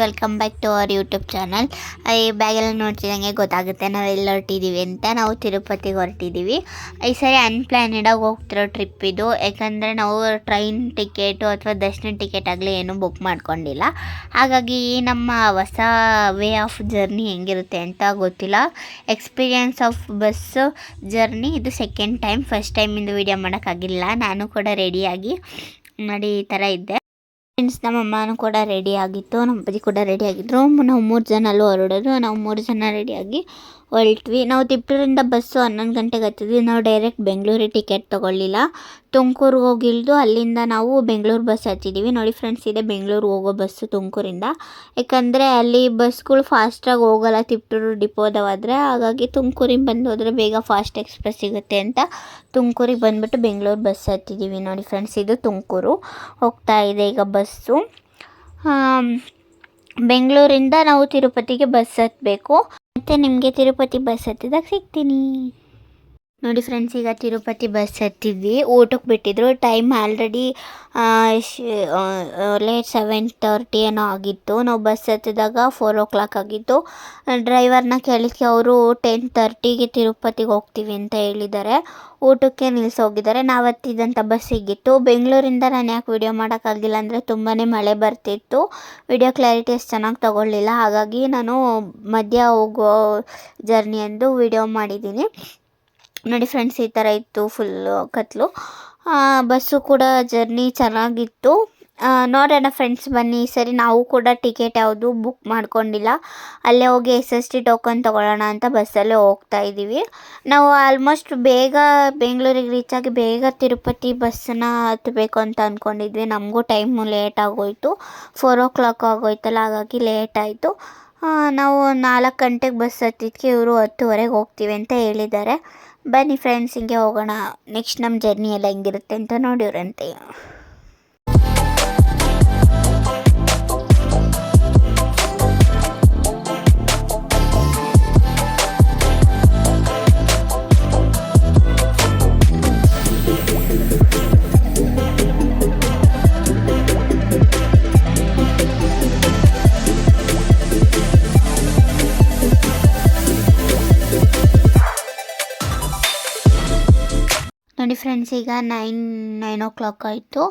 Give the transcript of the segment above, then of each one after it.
Welcome back to our YouTube channel. ಈ ಬ್ಯಾಗೆಲ್ಲ ನೋಡ್ತಿದ್ದಂಗೆ ಗೊತ್ತಾಗುತ್ತೆ ನಾವು ಎಲ್ಲಿ ಹೊರಟಿದ್ದೀವಿ ಅಂತ. ನಾವು ತಿರುಪತಿಗೆ ಹೊರಟಿದ್ದೀವಿ. ಈ ಸರಿ ಅನ್ಪ್ಲಾನೆಡಾಗಿ ಹೋಗ್ತಿರೋ ಟ್ರಿಪ್ ಇದು. ಯಾಕಂದರೆ ನಾವು ಟ್ರೈನ್ ಟಿಕೆಟು ಅಥವಾ ದರ್ಶನ ಟಿಕೆಟ್ ಆಗಲಿ ಏನೂ ಬುಕ್ ಮಾಡ್ಕೊಂಡಿಲ್ಲ. ಹಾಗಾಗಿ ನಮ್ಮ ಹೊಸ ವೇ ಆಫ್ ಜರ್ನಿ ಹೆಂಗಿರುತ್ತೆ ಅಂತ ಗೊತ್ತಿಲ್ಲ. ಎಕ್ಸ್ಪೀರಿಯನ್ಸ್ ಆಫ್ ಬಸ್ ಜರ್ನಿ ಇದು ಸೆಕೆಂಡ್ ಟೈಮ್. ಫಸ್ಟ್ ಟೈಮಿಂದು ವೀಡಿಯೋ ಮಾಡೋಕ್ಕಾಗಿಲ್ಲ. ನಾನು ಕೂಡ ರೆಡಿಯಾಗಿ ನೋಡಿ ಈ ಥರ ಇದ್ದೆ. ಫ್ರೆಂಡ್ಸ್, ನಮ್ಮ ಅಮ್ಮನೂ ಕೂಡ ರೆಡಿ ಆಗಿತ್ತು, ನಮ್ಮ ಅಪ್ಪಾಜಿ ಕೂಡ ರೆಡಿ ಆಗಿದ್ದರು. ನಾವು 3 ಜನ ಅಲ್ಲೂ ಹೊರಡೋದು. ನಾವು 3 ಜನ ರೆಡಿಯಾಗಿ ಹೊರಟ್ವಿ. ನಾವು ತಿಪ್ಟೂರಿಂದ ಬಸ್ಸು 11 ಗಂಟೆಗೆ ಹತ್ತಿದ್ವಿ. ನಾವು ಡೈರೆಕ್ಟ್ ಬೆಂಗಳೂರಿಗೆ ಟಿಕೆಟ್ ತೊಗೊಳ್ಳಿಲ್ಲ. ತುಮಕೂರಿಗೆ ಹೋಗಿ ಇಳಿದು ಅಲ್ಲಿಂದ ನಾವು ಬೆಂಗಳೂರು ಬಸ್ ಹತ್ತಿದ್ದೀವಿ. ನೋಡಿ ಫ್ರೆಂಡ್ಸ್, ಇದೆ ಬೆಂಗಳೂರಿಗೆ ಹೋಗೋ ಬಸ್ಸು ತುಮಕೂರಿಂದ. ಯಾಕಂದರೆ ಅಲ್ಲಿ ಬಸ್ಗಳು ಫಾಸ್ಟಾಗಿ ಹೋಗಲ್ಲ ತಿಪ್ಟೂರು ಡಿಪೋದವಾದರೆ. ಹಾಗಾಗಿ ತುಮಕೂರಿಗೆ ಬಂದು ಹೋದರೆ ಬೇಗ ಫಾಸ್ಟ್ ಎಕ್ಸ್ಪ್ರೆಸ್ ಸಿಗುತ್ತೆ ಅಂತ ತುಮಕೂರಿಗೆ ಬಂದುಬಿಟ್ಟು ಬೆಂಗಳೂರು ಬಸ್ ಹತ್ತಿದ್ದೀವಿ. ನೋಡಿ ಫ್ರೆಂಡ್ಸ್, ಇದು ತುಮಕೂರು ಹೋಗ್ತಾ ಇದೆ ಈಗ ಬಸ್ಸು. ಬೆಂಗಳೂರಿಂದ ನಾವು ತಿರುಪತಿಗೆ ಬಸ್ ಹತ್ತಬೇಕು. ಮತ್ತು ನಿಮಗೆ ತಿರುಪತಿ ಬಸ್ ಹತ್ತಿದಾಗ ಸಿಗ್ತೀನಿ. ನೋಡಿ ಫ್ರೆಂಡ್ಸ್, ಈಗ ತಿರುಪತಿ ಬಸ್ ಹತ್ತಿದ್ವಿ. ಊಟಕ್ಕೆ ಬಿಟ್ಟಿದ್ರು. ಟೈಮ್ ಆಲ್ರೆಡಿ ಲೇಟ್ 7:30 ಏನೋ ಆಗಿತ್ತು. ನಾವು ಬಸ್ ಹತ್ತಿದಾಗ 4 o'clock ಆಗಿತ್ತು. ಡ್ರೈವರ್ನ ಕೇಳಿದ್ಕೆ ಅವರು 10:30ಗೆ ತಿರುಪತಿಗೆ ಹೋಗ್ತೀವಿ ಅಂತ ಹೇಳಿದ್ದಾರೆ. ಊಟಕ್ಕೆ ನಿಲ್ಲಿಸೋಗಿದ್ದಾರೆ. ನಾವು ಹತ್ತಿದಂಥ ಬಸ್ ಸಿಗಿತ್ತು. ಬೆಂಗಳೂರಿಂದ ನಾನು ಯಾಕೆ ವಿಡಿಯೋ ಮಾಡೋಕ್ಕಾಗಿಲ್ಲ ಅಂದರೆ ತುಂಬಾ ಮಳೆ ಬರ್ತಿತ್ತು. ವಿಡಿಯೋ ಕ್ಲಾರಿಟಿ ಅಷ್ಟು ಚೆನ್ನಾಗಿ ತೊಗೊಳ್ಳಿಲ್ಲ. ಹಾಗಾಗಿ ನಾನು ಮಧ್ಯ ಹೋಗೋ ಜರ್ನಿ ಎಂದು ವಿಡಿಯೋ ಮಾಡಿದ್ದೀನಿ. ನೋಡಿ ಫ್ರೆಂಡ್ಸ್, ಈ ಥರ ಇತ್ತು ಫುಲ್ಲು ಕತ್ಲು. ಬಸ್ಸು ಕೂಡ ಜರ್ನಿ ಚೆನ್ನಾಗಿತ್ತು. ನೋಡೋಣ ಫ್ರೆಂಡ್ಸ್, ಬನ್ನಿ. ಈ ಸರಿ ನಾವು ಕೂಡ ಟಿಕೆಟ್ ಯಾವುದು ಬುಕ್ ಮಾಡ್ಕೊಂಡಿಲ್ಲ. ಅಲ್ಲೇ ಹೋಗಿ SST ಟೋಕನ್ ತೊಗೊಳ್ಳೋಣ ಅಂತ ಬಸ್ಸಲ್ಲೇ ಹೋಗ್ತಾ ಇದ್ದೀವಿ. ನಾವು ಆಲ್ಮೋಸ್ಟ್ ಬೇಗ ಬೆಂಗಳೂರಿಗೆ ರೀಚ್ ಆಗಿ ಬೇಗ ತಿರುಪತಿ ಬಸ್ಸನ್ನ ಹತ್ತಬೇಕು ಅಂತ ಅಂದ್ಕೊಂಡಿದ್ವಿ. ನಮಗೂ ಟೈಮು ಲೇಟ್ ಆಗೋಯಿತು. 4 o'clock ಆಗೋಯ್ತಲ್ಲ, ಹಾಗಾಗಿ ಲೇಟ್ ಆಯಿತು. ನಾವು 4 ಗಂಟೆಗೆ ಬಸ್ ಹತ್ತಿದ್ದಕ್ಕೆ ಇವರು 10:30ಗೆ ಹೋಗ್ತೀವಿ ಅಂತ ಹೇಳಿದ್ದಾರೆ. ಬನ್ನಿ ಫ್ರೆಂಡ್ಸ್, ಹಿಂಗೆ ಹೋಗೋಣ. ನೆಕ್ಸ್ಟ್ ನಮ್ಮ ಜರ್ನಿ ಎಲ್ಲ ಹೆಂಗಿರುತ್ತೆ ಅಂತ ನೋಡಿವ್ರಂತೆ. ನೋಡಿ ಫ್ರೆಂಡ್ಸ್, ಈಗ 9 o'clock ಆಯಿತು.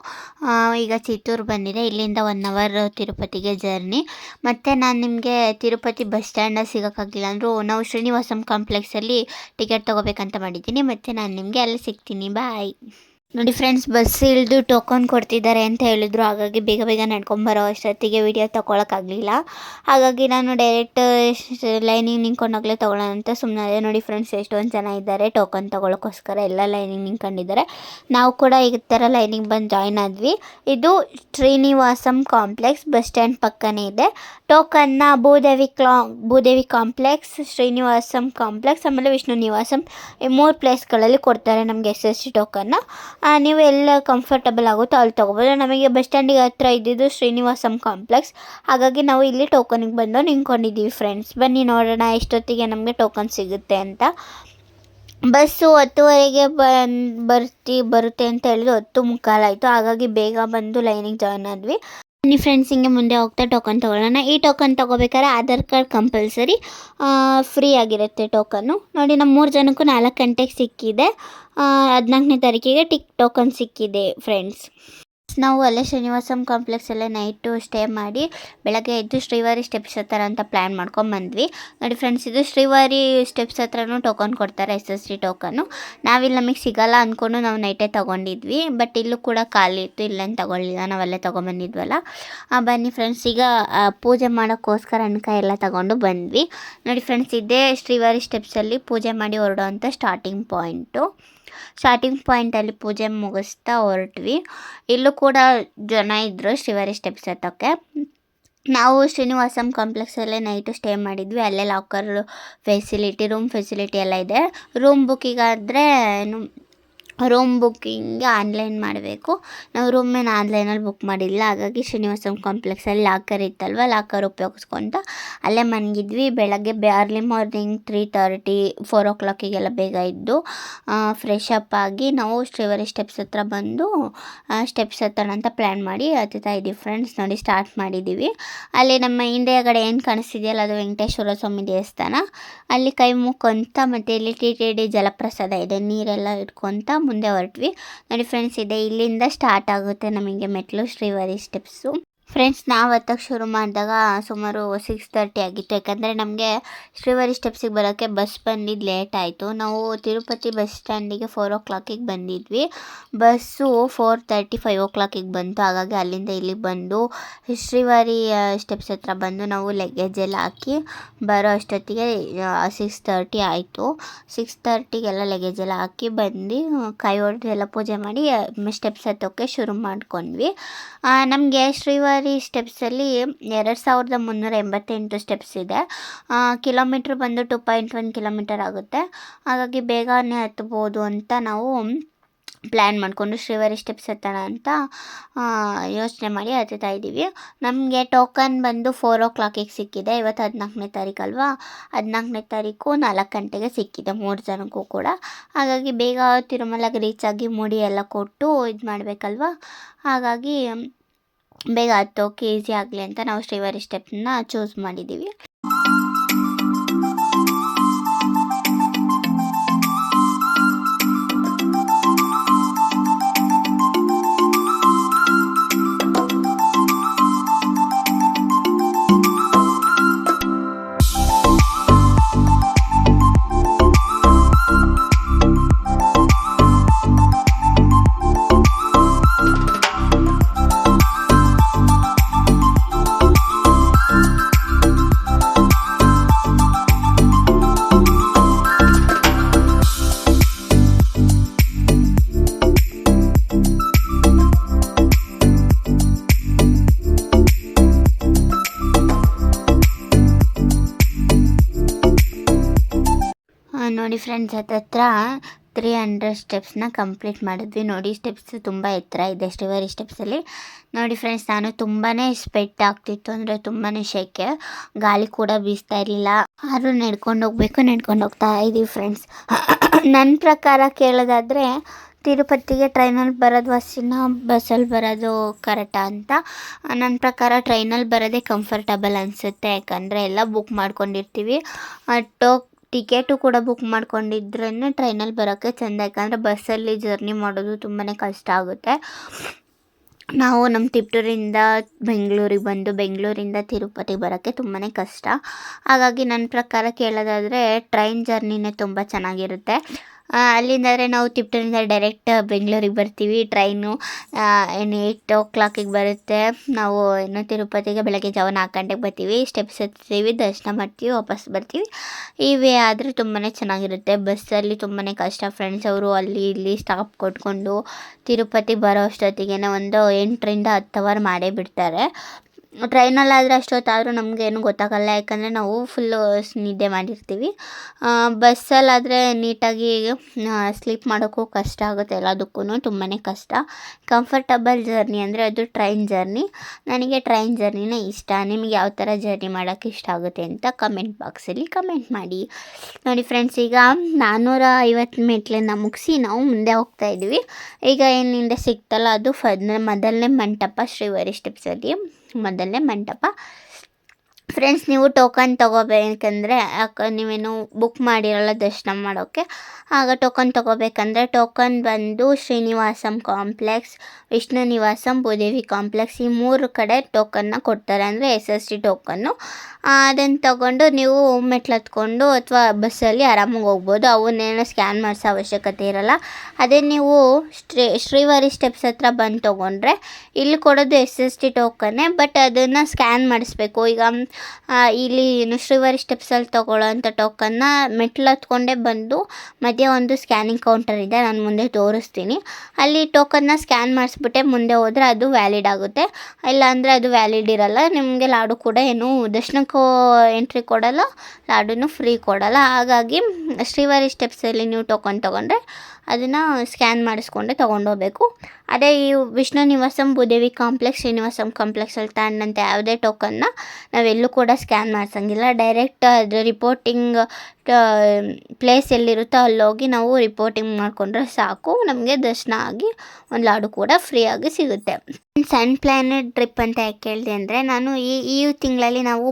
ಈಗ ಚಿತ್ತೂರು ಬಂದಿದೆ. ಇಲ್ಲಿಂದ 1 hour ತಿರುಪತಿಗೆ ಜರ್ನಿ. ಮತ್ತು ನಾನು ನಿಮಗೆ ತಿರುಪತಿ ಬಸ್ ಸ್ಟ್ಯಾಂಡಲ್ಲಿ ಸಿಗೋಕ್ಕಾಗಿಲ್ಲ ಅಂದರೂ ನಾವು ಶ್ರೀನಿವಾಸಂ ಕಾಂಪ್ಲೆಕ್ಸಲ್ಲಿ ಟಿಕೆಟ್ ತೊಗೋಬೇಕಂತ ಮಾಡಿದ್ದೀನಿ. ಮತ್ತು ನಾನು ನಿಮಗೆ ಅಲ್ಲಿ ಸಿಗ್ತೀನಿ. ಬಾಯ್. ನೋಡಿ ಫ್ರೆಂಡ್ಸ್, ಬಸ್ ಇಳಿದು ಟೋಕನ್ ಕೊಡ್ತಿದ್ದಾರೆ ಅಂತ ಹೇಳಿದ್ರು. ಹಾಗಾಗಿ ಬೇಗ ಬೇಗ ನಡ್ಕೊಂಬರೋ ಅಷ್ಟೊತ್ತಿಗೆ ವಿಡಿಯೋ ತೊಗೊಳಕ್ಕಾಗಲಿಲ್ಲ. ಹಾಗಾಗಿ ನಾನು ಡೈರೆಕ್ಟ್ ಲೈನಿಗೆ ನಿಂತ್ಕೊಂಡಾಗಲೇ ತೊಗೊಳ್ಳೋಣ ಅಂತ ಸುಮ್ಮನೆ. ನೋಡಿ ಫ್ರೆಂಡ್ಸ್, ಎಷ್ಟೊಂದು ಜನ ಇದ್ದಾರೆ ಟೋಕನ್ ತೊಗೊಳಕ್ಕೋಸ್ಕರ. ಎಲ್ಲ ಲೈನಿಗೆ ನಿಂತ್ಕೊಂಡಿದ್ದಾರೆ. ನಾವು ಕೂಡ ಈ ಥರ ಲೈನಿಗೆ ಬಂದು ಜಾಯ್ನ್ ಆದ್ವಿ. ಇದು ಶ್ರೀನಿವಾಸಂ ಕಾಂಪ್ಲೆಕ್ಸ್ ಬಸ್ ಸ್ಟ್ಯಾಂಡ್ ಪಕ್ಕನೇ ಇದೆ. ಟೋಕನ್ನ ಭೂದೇವಿ ಕಾಂಪ್ಲೆಕ್ಸ್, ಶ್ರೀನಿವಾಸಂ ಕಾಂಪ್ಲೆಕ್ಸ್, ಆಮೇಲೆ ವಿಷ್ಣು ನಿವಾಸಂ, ಈ 3 ಪ್ಲೇಸ್ಗಳಲ್ಲಿ ಕೊಡ್ತಾರೆ ನಮಗೆ SST ಟೋಕನ್ನ. ನೀವು ಎಲ್ಲ ಕಂಫರ್ಟಬಲ್ ಆಗುತ್ತೋ ಅಲ್ಲಿ ತೊಗೋಬೋದು. ನಮಗೆ ಬಸ್ ಸ್ಟ್ಯಾಂಡಿಗೆ ಹತ್ರ ಇದ್ದಿದ್ದು ಶ್ರೀನಿವಾಸಂ ಕಾಂಪ್ಲೆಕ್ಸ್. ಹಾಗಾಗಿ ನಾವು ಇಲ್ಲಿ ಟೋಕನಿಗೆ ಬಂದು ನಿಂತ್ಕೊಂಡಿದ್ದೀವಿ ಫ್ರೆಂಡ್ಸ್. ಬನ್ನಿ ನೋಡೋಣ ಎಷ್ಟೊತ್ತಿಗೆ ನಮಗೆ ಟೋಕನ್ ಸಿಗುತ್ತೆ ಅಂತ. ಬಸ್ಸು 10:30ಗೆ ಬರುತ್ತೆ ಅಂತ ಹೇಳಿದ್ರು. 10:45 ಆಯಿತು. ಹಾಗಾಗಿ ಬೇಗ ಬಂದು ಲೈನಿಗೆ ಜಾಯ್ನ್ ಆದ್ವಿ. ಬನ್ನಿ ಫ್ರೆಂಡ್ಸ್, ಹಿಂಗೆ ಮುಂದೆ ಹೋಗ್ತಾ ಟೋಕನ್ ತೊಗೊಳ್ಳೋಣ. ಈ ಟೋಕನ್ ತೊಗೋಬೇಕಾದ್ರೆ ಆಧಾರ್ ಕಾರ್ಡ್ ಕಂಪಲ್ಸರಿ. ಫ್ರೀ ಆಗಿರುತ್ತೆ ಟೋಕನ್ನು. ನೋಡಿ, ನಮ್ಮ 3 ಜನಕ್ಕೂ 4 ಗಂಟೆಗೆ ಸಿಕ್ಕಿದೆ. 14ನೇ ತಾರೀಕಿಗೆ ಟೋಕನ್ ಸಿಕ್ಕಿದೆ ಫ್ರೆಂಡ್ಸ್. ನಾವು ಅಲ್ಲೇ ಶ್ರೀನಿವಾಸಂ ಕಾಂಪ್ಲೆಕ್ಸಲ್ಲೇ ನೈಟು ಸ್ಟೇ ಮಾಡಿ ಬೆಳಗ್ಗೆ ಎದ್ದು ಶ್ರೀವಾರಿ ಸ್ಟೆಪ್ಸ್ ಹತ್ರ ಅಂತ ಪ್ಲ್ಯಾನ್ ಮಾಡ್ಕೊಂಬಂದ್ವಿ. ನೋಡಿ ಫ್ರೆಂಡ್ಸ್, ಇದು ಶ್ರೀವಾರಿ ಸ್ಟೆಪ್ಸ್ ಹತ್ರನೂ ಟೋಕನ್ ಕೊಡ್ತಾರೆ, SST ಟೋಕನ್ನು. ನಾವಿಲ್ಲಿ ನಮಗೆ ಸಿಗಲ್ಲ ಅಂದ್ಕೊಂಡು ನಾವು ನೈಟೇ ತೊಗೊಂಡಿದ್ವಿ. ಬಟ್ ಇಲ್ಲೂ ಕೂಡ ಖಾಲಿ ಇತ್ತು, ಇಲ್ಲೇನು ತೊಗೊಳ್ಳಿಲ್ಲ, ನಾವಲ್ಲೇ ತೊಗೊಂಬಂದಿದ್ವಲ್ಲ. ಬನ್ನಿ ಫ್ರೆಂಡ್ಸ್, ಈಗ ಪೂಜೆ ಮಾಡೋಕ್ಕೋಸ್ಕರ ಅನ್ಕಾಯಿ ಎಲ್ಲ ತೊಗೊಂಡು ಬಂದ್ವಿ. ನೋಡಿ ಫ್ರೆಂಡ್ಸ್, ಇದೇ ಶ್ರೀವಾರಿ ಸ್ಟೆಪ್ಸಲ್ಲಿ ಪೂಜೆ ಮಾಡಿ ಹೊರಡೋ ಅಂಥ ಸ್ಟಾರ್ಟಿಂಗ್ ಪಾಯಿಂಟಲ್ಲಿ ಪೂಜೆ ಮುಗಿಸ್ತಾ ಹೊರಟ್ವಿ. ಇಲ್ಲೂ ಕೂಡ ಜನ ಇದ್ದರು ಶ್ರೀವಾರಿ ಸ್ಟೆಪ್ಸ್ ಹತ್ತೋಕ್ಕೆ. ನಾವು ಶ್ರೀನಿವಾಸಂ ಕಾಂಪ್ಲೆಕ್ಸಲ್ಲೇ ನೈಟು ಸ್ಟೇ ಮಾಡಿದ್ವಿ. ಅಲ್ಲೇ ಲಾಕರ್ ಫೆಸಿಲಿಟಿ, ರೂಮ್ ಫೆಸಿಲಿಟಿ ಎಲ್ಲ ಇದೆ. ರೂಮ್ ಬುಕ್ಕಿಗಾದರೆ ರೂಮ್ ಬುಕ್ಕಿಂಗ್ ಆನ್ಲೈನ್ ಮಾಡಬೇಕು. ನಾವು ರೂಮೇನು ಆನ್ಲೈನಲ್ಲಿ ಬುಕ್ ಮಾಡಿಲ್ಲ. ಹಾಗಾಗಿ ಶ್ರೀನಿವಾಸಂ ಕಾಂಪ್ಲೆಕ್ಸಲ್ಲಿ ಲಾಕರ್ ಇತ್ತಲ್ವ, ಲಾಕರ್ ಉಪಯೋಗಿಸ್ಕೊತ ಅಲ್ಲೇ ಮನಗಿದ್ವಿ. ಬೆಳಗ್ಗೆ ಅರ್ಲಿ ಮಾರ್ನಿಂಗ್ 3:30 4 o'clockಗೆಲ್ಲ ಬೇಗ ಇದ್ದು ಫ್ರೆಶ್ ಅಪ್ ಆಗಿ ನಾವು ಶ್ರೀವಾರಿ ಸ್ಟೆಪ್ಸ್ ಹತ್ರ ಬಂದು ಸ್ಟೆಪ್ಸ್ ಹತ್ತೋಣ ಅಂತ ಪ್ಲ್ಯಾನ್ ಮಾಡಿ ಹತ್ತುತ್ತಾ ಇದ್ದೀವಿ ಫ್ರೆಂಡ್ಸ್. ನೋಡಿ ಸ್ಟಾರ್ಟ್ ಮಾಡಿದ್ದೀವಿ. ಅಲ್ಲಿ ನಮ್ಮ ಹಿಂದೆಗಡೆ ಏನು ಕಾಣಿಸ್ತಿದೆಯಲ್ಲ ಅದು ವೆಂಕಟೇಶ್ವರ ಸ್ವಾಮಿ ದೇವಸ್ಥಾನ. ಅಲ್ಲಿ ಕೈ ಮುಕ್ಕೊಂತ ಮತ್ತು ಇಲ್ಲಿ TTD ಜಲಪ್ರಸಾದ ಇದೆ, ನೀರೆಲ್ಲ ಇಟ್ಕೊತ ಮುಂದೆ ಹೊರಟ್ವಿ. ನೋಡಿ ಫ್ರೆಂಡ್ಸ್, ಇದೆ ಇಲ್ಲಿಂದ ಸ್ಟಾರ್ಟ್ ಆಗುತ್ತೆ ನಮಗೆ ಮೆಟ್ಲು ಶ್ರೀವಾರಿ ಸ್ಟೆಪ್ಸು. ಫ್ರೆಂಡ್ಸ್, ನಾವು ಹತ್ತಕ್ಕೆ ಶುರು ಮಾಡಿದಾಗ ಸುಮಾರು 6:30 ಆಗಿತ್ತು. ಯಾಕಂದರೆ ನಮಗೆ ಶ್ರೀವಾರಿ ಸ್ಟೆಪ್ಸಿಗೆ ಬರೋಕ್ಕೆ ಬಸ್ ಬಂದಿದ್ದು ಲೇಟ್ ಆಯಿತು. ನಾವು ತಿರುಪತಿ ಬಸ್ ಸ್ಟ್ಯಾಂಡಿಗೆ 4 o'clockಗೆ ಬಂದಿದ್ವಿ. ಬಸ್ಸು 4:30 5 o'clockಗೆ ಬಂತು. ಹಾಗಾಗಿ ಅಲ್ಲಿಂದ ಇಲ್ಲಿಗೆ ಬಂದು ಶ್ರೀವಾರಿ ಸ್ಟೆಪ್ಸ್ ಹತ್ರ ಬಂದು ನಾವು ಲಗೇಜ್ ಎಲ್ಲ ಹಾಕಿ ಬರೋ ಅಷ್ಟೊತ್ತಿಗೆ 6:30 ಆಯಿತು. 6:30ಗೆಲ್ಲ ಲಗೇಜ್ ಎಲ್ಲ ಹಾಕಿ ಬಂದು ಕೈ ಹೊಡೆದು ಎಲ್ಲ ಪೂಜೆ ಮಾಡಿ ಸ್ಟೆಪ್ಸ್ ಹತ್ತೋಕ್ಕೆ ಶುರು ಮಾಡ್ಕೊಂಡ್ವಿ. ನಮಗೆ ಶ್ರೀವಾರಿ ಸ್ಟೆಪ್ಸಲ್ಲಿ 2388 ಸ್ಟೆಪ್ಸ್ ಇದೆ. ಕಿಲೋಮೀಟ್ರ್ ಬಂದು 2.1 ಕಿಲೋಮೀಟರ್ ಆಗುತ್ತೆ. ಹಾಗಾಗಿ ಬೇಗನೆ ಹತ್ಬೋದು ಅಂತ ನಾವು ಪ್ಲ್ಯಾನ್ ಮಾಡಿಕೊಂಡು ಶ್ರೀವಾರಿ ಸ್ಟೆಪ್ಸ್ ಹತ್ತೋಣ ಅಂತ ಯೋಚನೆ ಮಾಡಿ ಹತ್ತುತ್ತಾ ಇದ್ದೀವಿ. ನಮಗೆ ಟೋಕನ್ ಬಂದು 4 o'clockಗೆ ಸಿಕ್ಕಿದೆ. ಇವತ್ತು 14ನೇ ತಾರೀಕು ಅಲ್ವಾ, 14ನೇ ತಾರೀಕು 4 ಗಂಟೆಗೆ ಸಿಕ್ಕಿದೆ 3 ಜನಕ್ಕೂ ಕೂಡ. ಹಾಗಾಗಿ ಬೇಗ ತಿರುಮಲಗೆ ರೀಚ್ ಆಗಿ ಮುಡಿ ಎಲ್ಲ ಕೊಟ್ಟು ಇದು ಮಾಡಬೇಕಲ್ವ. ಹಾಗಾಗಿ ಬೇಗ ಹತ್ತೋಕೆ ಈಸಿ ಆಗಲಿ ಅಂತ ನಾವು ಶ್ರೀವಾರಿ ಸ್ಟೆಪ್ನ ಚೂಸ್ ಮಾಡಿದ್ದೀವಿ. ನೋಡಿ ಫ್ರೆಂಡ್ಸ್, ಹತ್ತತ್ರ 300 ಸ್ಟೆಪ್ಸ್ನ ಕಂಪ್ಲೀಟ್ ಮಾಡಿದ್ವಿ. ನೋಡಿ ಸ್ಟೆಪ್ಸ್ ತುಂಬ ಎತ್ತರ ಇದೆ ಶ್ರೀವಾರಿ ಸ್ಟೆಪ್ಸಲ್ಲಿ. ನೋಡಿ ಫ್ರೆಂಡ್ಸ್, ನಾನು ತುಂಬಾ ಸ್ವೆಟ್ ಆಗ್ತಿತ್ತು, ಅಂದರೆ ತುಂಬಾ ಶೆಕೆ, ಗಾಳಿ ಕೂಡ ಬೀಸ್ತಾ ಇರಲಿಲ್ಲ. ಆದರೂ ನಡ್ಕೊಂಡು ಹೋಗ್ತಾ ಇದ್ದೀವಿ ಫ್ರೆಂಡ್ಸ್. ನನ್ನ ಪ್ರಕಾರ ಕೇಳೋದಾದರೆ ತಿರುಪತಿಗೆ ಟ್ರೈನಲ್ಲಿ ಬರೋದು ಬಸ್ಸಲ್ಲಿ ಬರೋದು ಕರೆಕ್ಟಾ ಅಂತ. ನನ್ನ ಪ್ರಕಾರ ಟ್ರೈನಲ್ಲಿ ಬರೋದೇ ಕಂಫರ್ಟಬಲ್ ಅನಿಸುತ್ತೆ. ಯಾಕಂದರೆ ಎಲ್ಲ ಬುಕ್ ಮಾಡ್ಕೊಂಡಿರ್ತೀವಿ. ಟಿಕೆಟು ಕೂಡ ಬುಕ್ ಮಾಡ್ಕೊಂಡಿದ್ರೇ ಟ್ರೈನಲ್ಲಿ ಬರೋಕ್ಕೆ ಚೆಂದ. ಯಾಕಂದರೆ ಬಸ್ಸಲ್ಲಿ ಜರ್ನಿ ಮಾಡೋದು ತುಂಬಾ ಕಷ್ಟ ಆಗುತ್ತೆ. ನಾವು ನಮ್ಮ ತಿಪ್ಟೂರಿಂದ ಬೆಂಗಳೂರಿಗೆ ಬಂದು ಬೆಂಗಳೂರಿಂದ ತಿರುಪತಿಗೆ ಬರೋಕ್ಕೆ ತುಂಬಾ ಕಷ್ಟ. ಹಾಗಾಗಿ ನನ್ನ ಪ್ರಕಾರ ಕೇಳೋದಾದರೆ ಟ್ರೈನ್ ಜರ್ನಿನೇ ತುಂಬ ಚೆನ್ನಾಗಿರುತ್ತೆ. ಅಲ್ಲಿಂದಾದರೆ ನಾವು ತಿಪ್ಟೂರಿಂದ ಡೈರೆಕ್ಟ್ ಬೆಂಗಳೂರಿಗೆ ಬರ್ತೀವಿ. ಟ್ರೈನು 8 o'clockಗೆ ಬರುತ್ತೆ. ನಾವು ತಿರುಪತಿಗೆ ಬೆಳಗ್ಗೆ ಜಾವ 4 ಗಂಟೆಗೆ ಬರ್ತೀವಿ. ಸ್ಟೆಪ್ಸ್ ಹತ್ತೀವಿ, ದರ್ಶನ ಮಾಡ್ತೀವಿ, ವಾಪಸ್ ಬರ್ತೀವಿ. ಇವೇ ಆದರೆ ತುಂಬಾ ಚೆನ್ನಾಗಿರುತ್ತೆ. ಬಸ್ಸಲ್ಲಿ ತುಂಬಾ ಕಷ್ಟ ಫ್ರೆಂಡ್ಸ್. ಅವರು ಅಲ್ಲಿ ಇಲ್ಲಿ ಸ್ಟಾಪ್ ಕೊಟ್ಕೊಂಡು ತಿರುಪತಿ ಬರೋ ಅಷ್ಟೊತ್ತಿಗೆ ಒಂದು 8ರಿಂದ 10 ಅವರ್ ಮಾಡೇ ಬಿಡ್ತಾರೆ. ಟ್ರೈನಲ್ಲಾದರೆ ಅಷ್ಟೊತ್ತಾದರೂ ನಮಗೇನು ಗೊತ್ತಾಗಲ್ಲ. ಯಾಕಂದರೆ ನಾವು ಫುಲ್ಲು ನಿದ್ದೆ ಮಾಡಿರ್ತೀವಿ. ಬಸ್ಸಲ್ಲಾದರೆ ನೀಟಾಗಿ ಸ್ಲೀಪ್ ಮಾಡೋಕ್ಕೂ ಕಷ್ಟ ಆಗುತ್ತೆ. ಎಲ್ಲದಕ್ಕೂ ತುಂಬಾ ಕಷ್ಟ. ಕಂಫರ್ಟಬಲ್ ಜರ್ನಿ ಅಂದರೆ ಅದು ಟ್ರೈನ್ ಜರ್ನಿ. ನನಗೆ ಟ್ರೈನ್ ಜರ್ನಿನೇ ಇಷ್ಟ. ನಿಮಗೆ ಯಾವ ಥರ ಜರ್ನಿ ಮಾಡೋಕ್ಕೆ ಇಷ್ಟ ಆಗುತ್ತೆ ಅಂತ ಕಮೆಂಟ್ ಬಾಕ್ಸಲ್ಲಿ ಕಮೆಂಟ್ ಮಾಡಿ. ನೋಡಿ ಫ್ರೆಂಡ್ಸ್, ಈಗ 450 ಮೆಟ್ಲನ್ನ ಮುಗಿಸಿ ನಾವು ಮುಂದೆ ಹೋಗ್ತಾ ಇದ್ದೀವಿ. ಈಗ ಏನಿಂದ ಸಿಗ್ತಲ್ಲ ಅದು ಮೊದಲನೇ ಮಂಟಪ ಶ್ರೀವಾರಿ ಸ್ಟೆಪ್ಸಲ್ಲಿ ಮೊದಲನೇ ಮಂಟಪ. ಫ್ರೆಂಡ್ಸ್, ನೀವು ಟೋಕನ್ ತೊಗೋಬೇಕಂದ್ರೆ ನೀವೇನು ಬುಕ್ ಮಾಡಿರಲ್ಲ ದರ್ಶನ ಮಾಡೋಕ್ಕೆ, ಆಗ ಟೋಕನ್ ತೊಗೋಬೇಕಂದ್ರೆ ಟೋಕನ್ ಬಂದು ಶ್ರೀನಿವಾಸಂ ಕಾಂಪ್ಲೆಕ್ಸ್, ವಿಷ್ಣು ನಿವಾಸಂ, ಭೂದೇವಿ ಕಾಂಪ್ಲೆಕ್ಸ್ ಈ 3 ಕಡೆ ಟೋಕನ್ನ ಕೊಡ್ತಾರೆ. ಅಂದರೆ SST ಟೋಕನ್ನು. ಅದನ್ನು ತೊಗೊಂಡು ನೀವು ಮೆಟ್ಲು ಹತ್ಕೊಂಡು ಅಥವಾ ಬಸ್ಸಲ್ಲಿ ಆರಾಮಾಗಿ ಹೋಗ್ಬೋದು. ಅವನ್ನೇನೋ ಸ್ಕ್ಯಾನ್ ಮಾಡಿಸೋ ಅವಶ್ಯಕತೆ ಇರಲ್ಲ. ಅದೇ ನೀವು ಶ್ರೀವಾರಿ ಸ್ಟೆಪ್ಸ್ ಹತ್ರ ಬಂದು ತೊಗೊಂಡ್ರೆ ಇಲ್ಲಿ ಕೊಡೋದು SST ಟೋಕನ್ನೇ, ಬಟ್ ಅದನ್ನು ಸ್ಕ್ಯಾನ್ ಮಾಡಿಸ್ಬೇಕು. ಈಗ ಇಲ್ಲಿ ಶ್ರೀವಾರಿ ಸ್ಟೆಪ್ಸಲ್ಲಿ ತೊಗೊಳ್ಳೋ ಅಂಥ ಟೋಕನ್ನ ಮೆಟ್ಲು ಹತ್ಕೊಂಡೇ ಬಂದು ಮಧ್ಯೆ ಒಂದು ಸ್ಕ್ಯಾನಿಂಗ್ ಕೌಂಟರ್ ಇದೆ, ನಾನು ಮುಂದೆ ತೋರಿಸ್ತೀನಿ. ಅಲ್ಲಿ ಟೋಕನ್ನ ಸ್ಕ್ಯಾನ್ ಮಾಡಿಸ್ಬಿಟ್ಟೆ ಮುಂದೆ ಹೋದರೆ ಅದು ವ್ಯಾಲಿಡ್ ಆಗುತ್ತೆ. ಇಲ್ಲಾಂದರೆ ಅದು ವ್ಯಾಲಿಡ್ ಇರಲ್ಲ. ನಿಮಗೆ ಲಾಡು ಕೂಡ ಏನು ದರ್ಶನಕ್ಕೂ ಎಂಟ್ರಿ ಕೊಡಲ್ಲ, ಲಾಡುನೂ ಫ್ರೀ ಕೊಡಲ್ಲ. ಹಾಗಾಗಿ ಶ್ರೀವಾರಿ ಸ್ಟೆಪ್ಸಲ್ಲಿ ನೀವು ಟೋಕನ್ ತೊಗೊಂಡ್ರೆ ಅದನ್ನು ಸ್ಕ್ಯಾನ್ ಮಾಡಿಸ್ಕೊಂಡೆ ತೊಗೊಂಡೋಗ್ಬೇಕು. ಅದೇ ಈ ವಿಷ್ಣು ನಿವಾಸಂ, ಭೂದೇವಿ ಕಾಂಪ್ಲೆಕ್ಸ್, ಶ್ರೀನಿವಾಸಂ ಕಾಂಪ್ಲೆಕ್ಸಲ್ಲಿ ತಗೊಂಡಂತೆ ಯಾವುದೇ ಟೋಕನ್ನ ನಾವೆಲ್ಲೂ ಕೂಡ ಸ್ಕ್ಯಾನ್ ಮಾಡಿಸಂಗಿಲ್ಲ. ಡೈರೆಕ್ಟ್ ಅದು ರಿಪೋರ್ಟಿಂಗ್ ಪ್ಲೇಸ್ ಎಲ್ಲಿರುತ್ತೋ ಅಲ್ಲೋಗಿ ನಾವು ರಿಪೋರ್ಟಿಂಗ್ ಮಾಡಿಕೊಂಡ್ರೆ ಸಾಕು, ನಮಗೆ ದರ್ಶನ ಆಗಿ ಒಂದು ಲಾಡು ಕೂಡ ಫ್ರೀಯಾಗಿ ಸಿಗುತ್ತೆ. ಸನ್ ಪ್ಲ್ಯಾನೆಟ್ ಟ್ರಿಪ್ ಅಂತ ಯಾಕೆ ಕೇಳಿದೆ ಅಂದರೆ, ನಾನು ಈ ತಿಂಗಳಲ್ಲಿ ನಾವು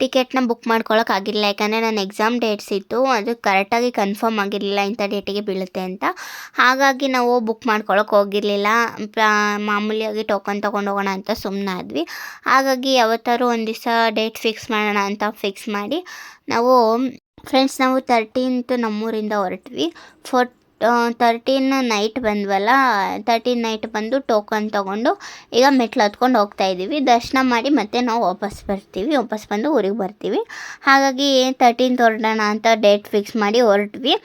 ಟಿಕೆಟ್ನ ಬುಕ್ ಮಾಡ್ಕೊಳ್ಳೋಕ್ಕಾಗಿರಲಿಲ್ಲ. ಯಾಕಂದರೆ ನನ್ನ ಎಕ್ಸಾಮ್ ಡೇಟ್ಸ್ ಇತ್ತು, ಅದು ಕರೆಕ್ಟಾಗಿ ಕನ್ಫರ್ಮ್ ಆಗಿರಲಿಲ್ಲ ಇಂಥ ಡೇಟಿಗೆ ಬೀಳುತ್ತೆ ಅಂತ. ಹಾಗಾಗಿ ನಾವು ಬುಕ್ ಮಾಡ್ಕೊಳ್ಳೋಕೆ ಹೋಗಿರಲಿಲ್ಲ. ಮಾಮೂಲಿಯಾಗಿ ಟೋಕನ್ ತೊಗೊಂಡು ಹೋಗೋಣ ಅಂತ ಸುಮ್ಮನಾದ್ವಿ. ಹಾಗಾಗಿ ಯಾವತ್ತಾದ್ರು ಒಂದು ದಿವಸ ಡೇಟ್ ಫಿಕ್ಸ್ ಮಾಡೋಣ ಅಂತ ಫಿಕ್ಸ್ ಮಾಡಿ ನಾವು 13th ನಮ್ಮೂರಿಂದ ಹೊರಟ್ವಿ. 13 ನೈಟ್ ಬಂದ್ವಲ್ಲ, 13 ನೈಟ್ ಬಂದು ಟೋಕನ್ ತೊಗೊಂಡು ಈಗ ಮೆಟ್ಲು ಹತ್ಕೊಂಡು ಹೋಗ್ತಾಯಿದ್ದೀವಿ. ದರ್ಶನ ಮಾಡಿ ಮತ್ತೆ ನಾವು ವಾಪಸ್ ಬಂದು ಊರಿಗೆ ಬರ್ತೀವಿ. ಹಾಗಾಗಿ 13th ಹೊರಡೋಣ ಅಂತ ಡೇಟ್ ಫಿಕ್ಸ್ ಮಾಡಿ ಹೊರಟ್ವಿ.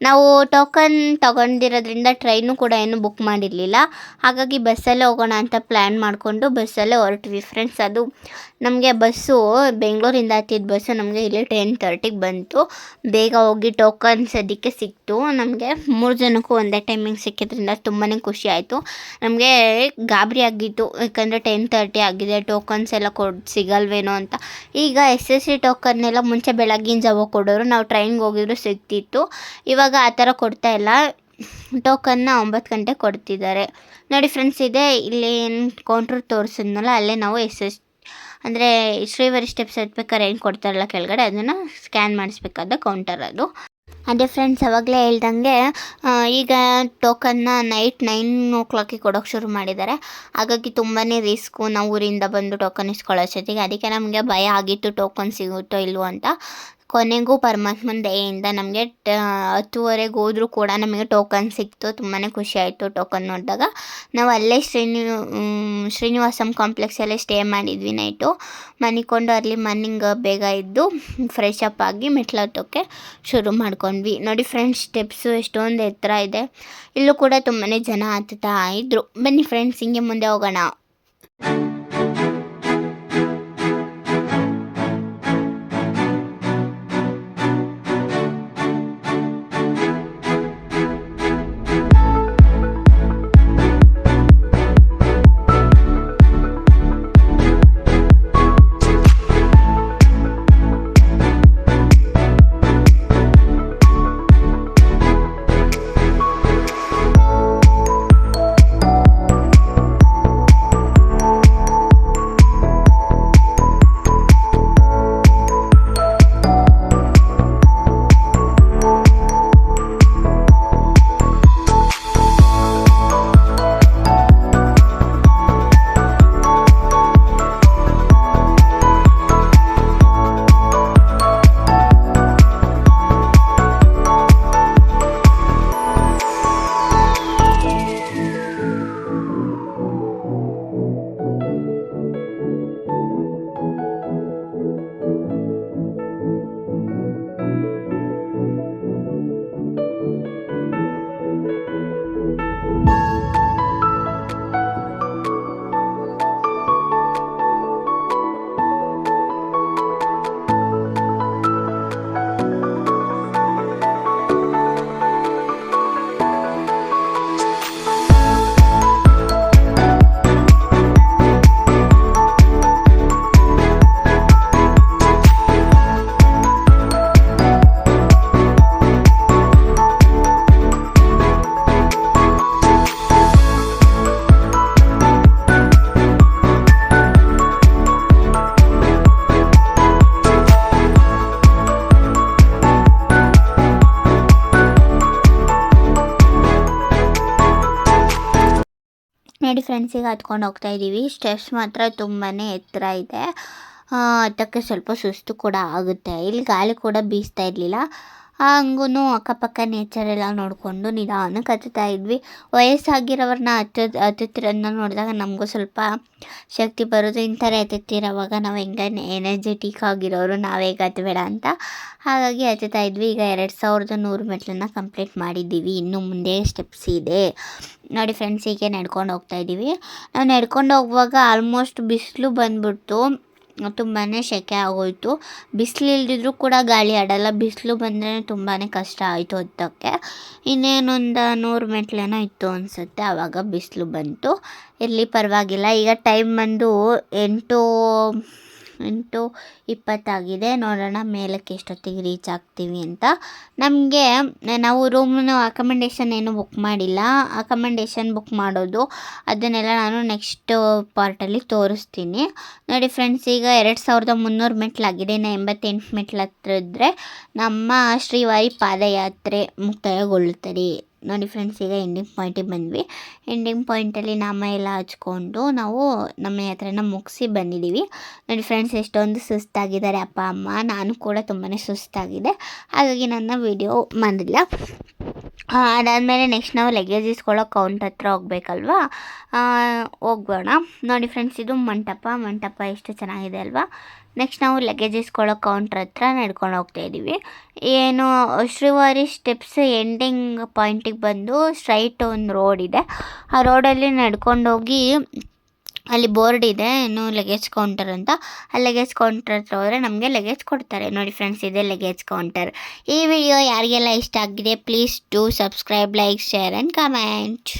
ನಾವು ಟೋಕನ್ ತೊಗೊಂಡಿರೋದ್ರಿಂದ ಟ್ರೈನು ಕೂಡ ಏನು ಬುಕ್ ಮಾಡಿರಲಿಲ್ಲ. ಹಾಗಾಗಿ ಬಸ್ಸಲ್ಲೇ ಹೋಗೋಣ ಅಂತ ಪ್ಲ್ಯಾನ್ ಮಾಡಿಕೊಂಡು ಬಸ್ಸಲ್ಲೇ ಹೊರಟ್ವಿ ಫ್ರೆಂಡ್ಸ್. ಅದು ನಮಗೆ ಬಸ್ಸು ಬೆಂಗಳೂರಿಂದ ಹತ್ತಿದ ಬಸ್ಸು ನಮಗೆ ಇಲ್ಲಿ 10:30ಗೆ ಬಂತು. ಬೇಗ ಹೋಗಿ ಟೋಕನ್ ಸದ್ಯಕ್ಕೆ ಸಿಕ್ತು. ನಮಗೆ 3 ಜನಕ್ಕೂ ಒಂದೇ ಟೈಮಿಂಗ್ ಸಿಕ್ಕಿದ್ರಿಂದ ತುಂಬಾ ಖುಷಿ ಆಯಿತು. ನಮಗೆ ಗಾಬರಿ ಆಗಿತ್ತು, ಯಾಕಂದರೆ 10:30 ಆಗಿದೆ, ಟೋಕನ್ಸ್ ಎಲ್ಲ ಸಿಗಲ್ವೇನೋ ಅಂತ. ಈಗ SSC ಟೋಕನ್ನೆಲ್ಲ ಮುಂಚೆ ಬೆಳಗ್ಗಿನ ಜಾವ ಕೊಡೋರು, ನಾವು ಟ್ರೈನ್ಗೆ ಹೋಗಿದ್ರು ಸಿಗ್ತಿತ್ತು. ಇವಾಗ ಆ ಥರ ಕೊಡ್ತಾ ಇಲ್ಲ, ಟೋಕನ್ನ 9 ಗಂಟೆಗೆ ಕೊಡ್ತಿದ್ದಾರೆ ನೋಡಿ ಫ್ರೆಂಡ್ಸ್. ಇದೆ ಇಲ್ಲಿ ಏನು ಕೌಂಟ್ರ್ ತೋರಿಸಿದ್ನಲ್ಲ, ಅಲ್ಲೇ ನಾವು ಅಂದರೆ ಶ್ರೀವರಿ ಸ್ಟೆಪ್ಸ್ ಹತ್ಬೇಕಾದ್ರೆ ಏನು ಕೊಡ್ತಾರಲ್ಲ ಕೆಳಗಡೆ, ಅದನ್ನು ಸ್ಕ್ಯಾನ್ ಮಾಡಿಸ್ಬೇಕಾದ ಕೌಂಟರ್ ಅದು. ಅದೇ ಫ್ರೆಂಡ್ಸ್, ಅವಾಗಲೇ ಹೇಳ್ದಂಗೆ ಈಗ ಟೋಕನ್ನ ನೈಟ್ 9 o'clock ಕೊಡೋಕ್ಕೆ ಶುರು ಮಾಡಿದ್ದಾರೆ. ಹಾಗಾಗಿ ತುಂಬಾ ರಿಸ್ಕು ನಾವು ಊರಿಂದ ಬಂದು ಟೋಕನ್ ಇಸ್ಕೊಳ್ಳೋ ಜೊತೆಗೆ. ಅದಕ್ಕೆ ನಮಗೆ ಭಯ ಆಗಿತ್ತು ಟೋಕನ್ ಸಿಗುತ್ತೋ ಇಲ್ವೋ ಅಂತ. ಕೊನೆಗೂ ಪರಮಾತ್ಮನ ದಯೆಯಿಂದ ನಮಗೆ 10:30 ಹೋದರೂ ಕೂಡ ನಮಗೆ ಟೋಕನ್ ಸಿಕ್ತು. ತುಂಬಾ ಖುಷಿ ಆಯಿತು ಟೋಕನ್ ನೋಡಿದಾಗ. ನಾವು ಅಲ್ಲೇ ಶ್ರೀನಿವಾಸಂ ಕಾಂಪ್ಲೆಕ್ಸಲ್ಲೇ ಸ್ಟೇ ಮಾಡಿದ್ವಿ ನೈಟು. ಮನಿಕೊಂಡು ಅರ್ಲಿ ಮಾರ್ನಿಂಗ್ ಬೇಗ ಇದ್ದು ಫ್ರೆಶ್ ಅಪ್ ಆಗಿ ಮೆಟ್ಲು ಹತ್ತೋಕ್ಕೆ ಶುರು ಮಾಡ್ಕೊಂಡ್ವಿ. ನೋಡಿ ಫ್ರೆಂಡ್ಸ್, ಸ್ಟೆಪ್ಸು ಎಷ್ಟೊಂದು ಎತ್ತರ ಇದೆ. ಇಲ್ಲೂ ಕೂಡ ತುಂಬಾ ಜನ ಹತ್ತುತ್ತಾ ಇದ್ದರು. ಬನ್ನಿ ಫ್ರೆಂಡ್ಸ್, ಹಿಂಗೆ ಮುಂದೆ ಹೋಗೋಣ. ನೋಡಿ ಫ್ರೆಂಡ್ಸ್, ಈಗ ಹತ್ಕೊಂಡು ಹೋಗ್ತಾ ಇದ್ದೀವಿ. ಸ್ಟೆಪ್ಸ್ ಮಾತ್ರ ತುಂಬಾ ಎತ್ತರ ಇದೆ. ಹತ್ತಕ್ಕೆ ಸ್ವಲ್ಪ ಸುಸ್ತು ಕೂಡ ಆಗುತ್ತೆ. ಇಲ್ಲಿ ಗಾಳಿ ಕೂಡ ಬೀಸ್ತಾ ಇರಲಿಲ್ಲ. ಹಂಗೂ ಅಕ್ಕಪಕ್ಕ ನೇಚರೆಲ್ಲ ನೋಡಿಕೊಂಡು ನಿಧಾನಕ್ಕೆ ಹತ್ತುತ್ತಾ ಇದ್ವಿ. ವಯಸ್ಸಾಗಿರೋರನ್ನ ಹತ್ತುತ್ತಿರೋದನ್ನ ನೋಡಿದಾಗ ನಮಗೂ ಸ್ವಲ್ಪ ಶಕ್ತಿ ಬರೋದು. ಇಂಥರ ಹತ್ತುತ್ತಿರೋವಾಗ ನಾವು ಹೆಂಗೆ ಎನರ್ಜೆಟಿಕ್ ಆಗಿರೋರು ನಾವು ಹೇಗೆ ಹತ್ತಬೇಡ ಅಂತ. ಹಾಗಾಗಿ ಹತ್ತುತ್ತಾ ಇದ್ವಿ. ಈಗ 2100 ಮೆಟ್ಲನ್ನು ಕಂಪ್ಲೀಟ್ ಮಾಡಿದ್ದೀವಿ. ಇನ್ನು ಮುಂದೆ ಸ್ಟೆಪ್ಸ್ ಇದೆ ನೋಡಿ ಫ್ರೆಂಡ್ಸ್. ಹೀಗೆ ನಡ್ಕೊಂಡು ಹೋಗ್ತಾ ಇದ್ದೀವಿ. ನಾವು ನಡ್ಕೊಂಡು ಹೋಗುವಾಗ ಆಲ್ಮೋಸ್ಟ್ ಬಿಸಿಲು ಬಂದ್ಬಿಡ್ತು. ತುಂಬಾ ಸೆಕೆ ಆಗೋಯಿತು. ಬಿಸಿಲು ಇಲ್ದಿದ್ರೂ ಕೂಡ ಗಾಳಿ ಆಡಲ್ಲ, ಬಿಸಿಲು ಬಂದರೆ ತುಂಬಾ ಕಷ್ಟ ಆಯಿತು ಹತ್ತಕ್ಕೆ. ಇನ್ನೇನೊಂದು 100 ಮೆಟ್ಲೇನೋ ಇತ್ತು ಅನಿಸುತ್ತೆ, ಆವಾಗ ಬಿಸಿಲು ಬಂತು. ಇರಲಿ ಪರವಾಗಿಲ್ಲ. ಈಗ ಟೈಮ್ ಬಂದು 8:20 ನೋಡೋಣ ಮೇಲಕ್ಕೆ ಎಷ್ಟೊತ್ತಿಗೆ ರೀಚ್ ಆಗ್ತೀವಿ ಅಂತ. ನಾವು ರೂಮ್ನ ಅಕಮೆಂಡೇಷನ್ ಏನು ಬುಕ್ ಮಾಡಿಲ್ಲ. ಅಕಮೆಂಡೇಷನ್ ಬುಕ್ ಮಾಡೋದು ಅದನ್ನೆಲ್ಲ ನಾನು ನೆಕ್ಸ್ಟ್ ಪಾರ್ಟಲ್ಲಿ ತೋರಿಸ್ತೀನಿ. ನೋಡಿ ಫ್ರೆಂಡ್ಸ್, ಈಗ 2300 ಮೆಟ್ಲಾಗಿದೆ. ಇನ್ನು 88 ಮೆಟ್ಲು ಹತ್ತಿದ್ರೆ ನಮ್ಮ ಶ್ರೀವಾರಿ ಪಾದಯಾತ್ರೆ ಮುಕ್ತಾಯಗೊಳ್ಳುತ್ತದೆ. ನೋಡಿ ಫ್ರೆಂಡ್ಸ್, ಈಗ ಎಂಡಿಂಗ್ ಪಾಯಿಂಟಿಗೆ ಬಂದ್ವಿ. ಎಂಡಿಂಗ್ ಪಾಯಿಂಟಲ್ಲಿ ನಾಮ ಎಲ್ಲ ಹಚ್ಕೊಂಡು ನಾವು ನಮ್ಮ ಯಾತ್ರೆನ ಮುಗಿಸಿ ಬಂದಿದ್ದೀವಿ. ನೋಡಿ ಫ್ರೆಂಡ್ಸ್, ಎಷ್ಟೊಂದು ಸುಸ್ತಾಗಿದ್ದಾರೆ ಅಪ್ಪ ಅಮ್ಮ. ನಾನು ಕೂಡ ತುಂಬಾ ಸುಸ್ತಾಗಿದೆ, ಹಾಗಾಗಿ ನನ್ನ ವಿಡಿಯೋ ಮಾಡಿಲ್ಲ. ಅದಾದಮೇಲೆ ನೆಕ್ಸ್ಟ್ ನಾವು ಲಗೇಜ್ ಇಸ್ಕೊಳ್ಳೋ ಕೌಂಟ್ ಹತ್ರ ಹೋಗ್ಬೇಕಲ್ವಾ, ಹೋಗೋಣ. ನೋಡಿ ಫ್ರೆಂಡ್ಸ್, ಇದು ಮಂಟಪ ಎಷ್ಟು ಚೆನ್ನಾಗಿದೆ ಅಲ್ವಾ. ನೆಕ್ಸ್ಟ್ ನಾವು ಲಗೇಜ್ ಇಸ್ಕೊಳ್ಳೋ ಕೌಂಟ್ರ್ ಹತ್ರ ನಡ್ಕೊಂಡು ಹೋಗ್ತಾಯಿದ್ದೀವಿ. ಏನು ಶ್ರೀವಾರಿ ಸ್ಟೆಪ್ಸ್ ಎಂಡಿಂಗ್ ಪಾಯಿಂಟಿಗೆ ಬಂದು ಸ್ಟ್ರೈಟ್ ಒಂದು ರೋಡ್ ಇದೆ. ಆ ರೋಡಲ್ಲಿ ನಡ್ಕೊಂಡೋಗಿ ಅಲ್ಲಿ ಬೋರ್ಡ್ ಇದೆ, ಏನು ಲಗೇಜ್ ಕೌಂಟರ್ ಅಂತ. ಆ ಲಗೇಜ್ ಕೌಂಟರ್ ಹತ್ರ ಹೋದರೆ ನಮಗೆ ಲಗೇಜ್ ಕೊಡ್ತಾರೆ. ನೋಡಿ ಫ್ರೆಂಡ್ಸ್, ಇದೆ ಲಗೇಜ್ ಕೌಂಟರ್. ಈ ವಿಡಿಯೋ ಯಾರಿಗೆಲ್ಲ ಇಷ್ಟ ಆಗಿದೆ please do subscribe, like, share and comment.